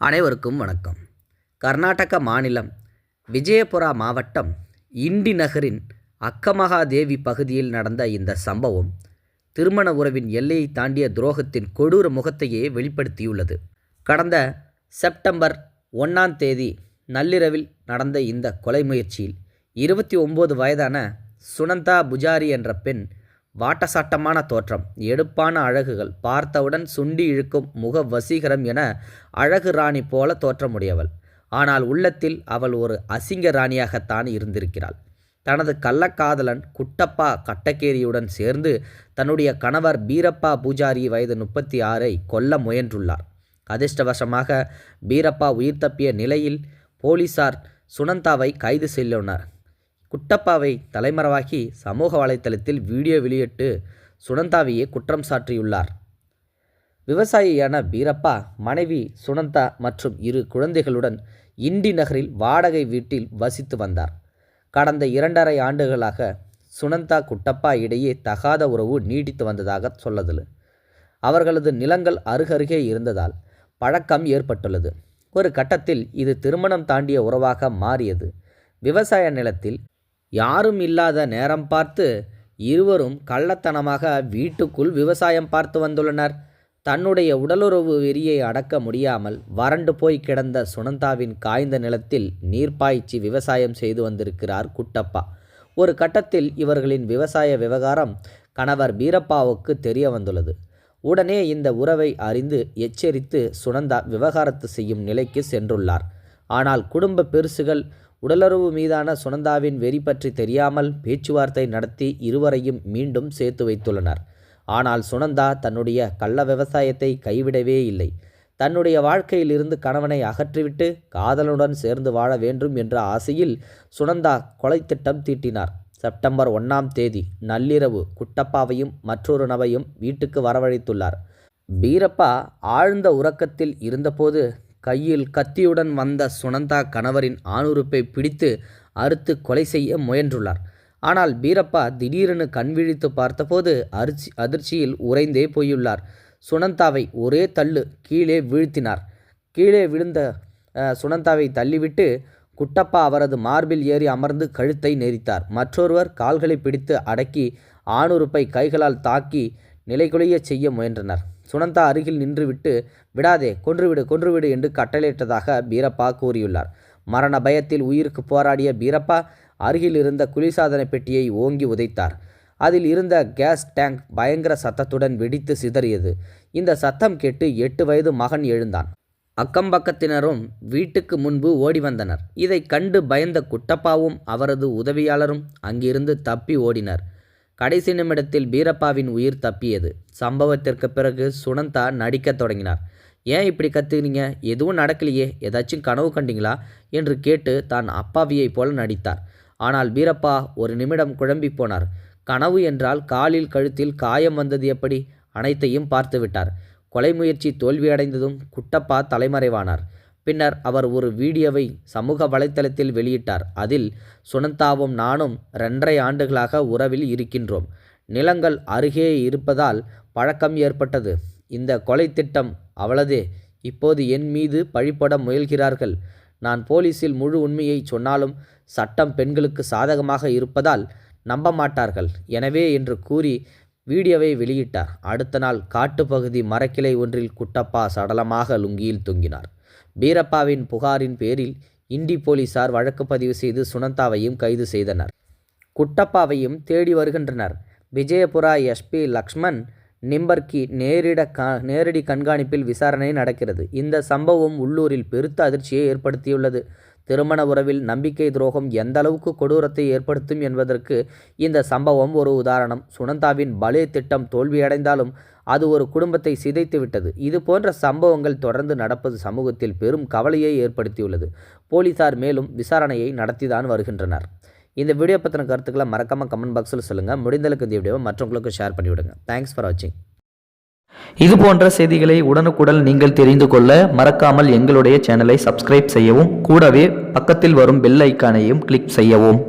அனைவருக்கும் வணக்கம். கர்நாடக மாநிலம் விஜயபுரா மாவட்டம் இண்டி நகரின் அக்கமகாதேவி பகுதியில் நடந்த இந்த சம்பவம் திருமண உறவின் எல்லையை தாண்டிய துரோகத்தின் கொடூர முகத்தையே வெளிப்படுத்தியுள்ளது. கடந்த செப்டம்பர் 1ஆம் தேதி நள்ளிரவில் நடந்த இந்த கொலை முயற்சியில் 29 வயதான சுனந்தா புஜாரி என்ற பெண் வாட்டசாட்டமான தோற்றம், எடுப்பான அழகுகள், பார்த்தவுடன் சுண்டி இழுக்கும் முக வசீகரம் என அழகு ராணி போல தோற்றமுடையவள். ஆனால் உள்ளத்தில் அவள் ஒரு அசிங்க ராணியாகத்தான் இருந்திருக்கிறாள். தனது கள்ளக்காதலன் குட்டப்பா கட்டக்கேரியுடன் சேர்ந்து தன்னுடைய கணவர் பீரப்பா பூஜாரி வயது 36 கொல்ல முயன்றுள்ளார். அதிர்ஷ்டவசமாக பீரப்பா உயிர் தப்பிய நிலையில் போலீசார் சுனந்தாவை கைது செய்துள்ளனர். குட்டப்பாவை தலைமறைவாக்கி சமூக வலைத்தளத்தில் வீடியோ வெளியிட்டு சுனந்தாவையே குற்றம் சாட்டியுள்ளார். விவசாயியான பீரப்பா மனைவி சுனந்தா மற்றும் 2 குழந்தைகளுடன் இண்டி நகரில் வாடகை வீட்டில் வசித்து வந்தார். கடந்த 2.5 ஆண்டுகளாக சுனந்தா குட்டப்பா இடையே தகாத உறவு நீடித்து வந்ததாக சொல்லது. அவர்களது நிலங்கள் அருகருகே இருந்ததால் பழக்கம் ஏற்பட்டுள்ளது. ஒரு கட்டத்தில் இது திருமணம் தாண்டிய உறவாக மாறியது. விவசாய நிலத்தில் யாரும் இல்லாத நேரம் பார்த்து இருவரும் கள்ளத்தனமாக வீட்டுக்குள் விவசாயம் பார்த்து வந்துள்ளனர். தன்னுடைய உடலுறவு வெறியை அடக்க முடியாமல் வறண்டு போய் கிடந்த சுனந்தாவின் காய்ந்த நிலத்தில் நீர் பாய்ச்சி விவசாயம் செய்து வந்திருக்கிறார் குட்டப்பா. ஒரு கட்டத்தில் இவர்களின் விவசாய விவகாரம் கணவர் பீரப்பாவுக்கு தெரிய வந்துள்ளது. உடனே இந்த உறவை அறிந்து எச்சரித்து சுனந்தா விவகாரத்து செய்யும் நிலைக்கு சென்றுள்ளார். ஆனால் குடும்ப பெருசுகள் உடலுறவு மீதான சுனந்தாவின் வெறி பற்றி தெரியாமல் பேச்சுவார்த்தை நடத்தி இருவரையும் மீண்டும் சேர்த்து வைத்துள்ளனர். ஆனால் சுனந்தா தன்னுடைய கள்ள விவசாயத்தை கைவிடவே இல்லை. தன்னுடைய வாழ்க்கையில் இருந்து கணவனை அகற்றிவிட்டு காதலனுடன் சேர்ந்து வாழ வேண்டும் என்ற ஆசையில் சுனந்தா கொலை திட்டம் தீட்டினார். செப்டம்பர் 1ஆம் தேதி நள்ளிரவு குட்டப்பாவையும் மற்றொரு நபரையும் வீட்டுக்கு வரவழைத்துள்ளார். பீரப்பா ஆழ்ந்த உறக்கத்தில் இருந்தபோது கையில் கத்தியுடன் வந்த சுனந்தா கணவரின் ஆணுறுப்பை பிடித்து அறுத்து கொலை செய்ய முயன்றுள்ளார். ஆனால் பீரப்பா திடீரென கண்விழித்து பார்த்தபோது அதிர்ச்சியில் உறைந்தே போயுள்ளார். சுனந்தாவை ஒரே தள்ளு கீழே வீழ்த்தினார். கீழே விழுந்த சுனந்தாவை தள்ளிவிட்டு குட்டப்பா அவரது மார்பில் ஏறி அமர்ந்து கழுத்தை நெரித்தார். மற்றொருவர் கால்களை பிடித்து அடக்கி ஆணுறுப்பை கைகளால் தாக்கி நிலைகுலைய செய்ய முயன்றனர். சுனந்தா அருகில் நின்றுவிட்டு விடாதே, கொன்றுவிடு என்று கட்டளையிட்டதாக பீரப்பா கூறியுள்ளார். மரண பயத்தில் உயிருக்கு போராடிய பீரப்பா அருகில் இருந்த குளிர்சாதன பெட்டியை ஓங்கி உதைத்தார். அதில் இருந்த கேஸ் டேங்க் பயங்கர சத்தத்துடன் வெடித்து சிதறியது. இந்த சத்தம் கேட்டு 8 வயது மகன் எழுந்தான். அக்கம்பக்கத்தினரும் வீட்டுக்கு முன்பு ஓடி வந்தனர். இதை கண்டு பயந்த குட்டப்பாவும் அவரது உதவியாளரும் அங்கிருந்து தப்பி ஓடினர். கடைசி நிமிடத்தில் பீரப்பாவின் உயிர் தப்பியது. சம்பவத்திற்கு பிறகு சுனந்தா நடிக்க தொடங்கினார். ஏன் இப்படி கத்துனீங்க? எதுவும் நடக்கலையே, ஏதாச்சும் கனவு கண்டீங்களா என்று கேட்டு தான் அப்பாவியைப் போல நடித்தார். ஆனால் பீரப்பா ஒரு நிமிடம் குழம்பி போனார். கனவு என்றால் காலில் கழுத்தில் காயம் வந்தது எப்படி? அனைத்தையும் பார்த்துவிட்டார். கொலை முயற்சி தோல்வியடைந்ததும் குட்டப்பா தலைமறைவானார். பின்னர் அவர் ஒரு வீடியோவை சமூக வலைத்தளத்தில் வெளியிட்டார். அதில் சுனந்தாவும் நானும் 2.5 ஆண்டுகளாக உறவில் இருக்கின்றோம். நிலங்கள் அருகே இருப்பதால் பழக்கம் ஏற்பட்டது. இந்த கொலை திட்டம் அவளதே. இப்போது என் மீது பழிபோட முயல்கிறார்கள். நான் போலீசில் முழு உண்மையை சொன்னாலும் சட்டம் பெண்களுக்கு சாதகமாக இருப்பதால் நம்ப மாட்டார்கள். எனவே என்று கூறி வீடியோவை வெளியிட்டார். அடுத்த நாள் காட்டுப்பகுதி மரக்கிளை ஒன்றில் குட்டப்பா சடலமாக லுங்கியில் தொங்கினார். பீரப்பாவின் புகாரின் பேரில் இண்டி போலீசார் வழக்கு பதிவு செய்து சுனந்தாவையும் கைது செய்தனர். குட்டப்பாவையும் தேடி வருகின்றனர். விஜயபுரா எஸ்பி லக்ஷ்மண் நிம்பர்கி நேரடி கண்காணிப்பில் விசாரணை நடக்கிறது. இந்த சம்பவம் உள்ளூரில் பெருத்த அதிர்ச்சியை ஏற்படுத்தியுள்ளது. திருமண உறவில் நம்பிக்கை துரோகம் எந்த அளவுக்கு கொடூரத்தை ஏற்படுத்தும் என்பதற்கு இந்த சம்பவம் ஒரு உதாரணம். சுனந்தாவின் பலே திட்டம் தோல்வியடைந்தாலும் அது ஒரு குடும்பத்தை சிதைத்து விட்டது. இது போன்ற சம்பவங்கள் தொடர்ந்து நடப்பது சமூகத்தில் பெரும் கவலையை ஏற்படுத்தியுள்ளது. போலீசார் மேலும் விசாரணையை நடத்திதான் வருகின்றனர். இந்த வீடியோ பற்றின கருத்துக்களை மறக்காமல் கமெண்ட் பாக்ஸில் சொல்லுங்கள். முடிந்தளவுக்கு இந்த வீடியோவை மற்றவங்களுக்கு ஷேர் பண்ணிவிடுங்க. தேங்க்ஸ் ஃபார் வாட்சிங். இது போன்ற செய்திகளை உடனுக்குடன் நீங்கள் தெரிந்து கொள்ள மறக்காமல் எங்களுடைய சேனலை சப்ஸ்கிரைப் செய்யவும், கூடவே பக்கத்தில் வரும் பெல் ஐக்கானையும் கிளிக் செய்யவும்.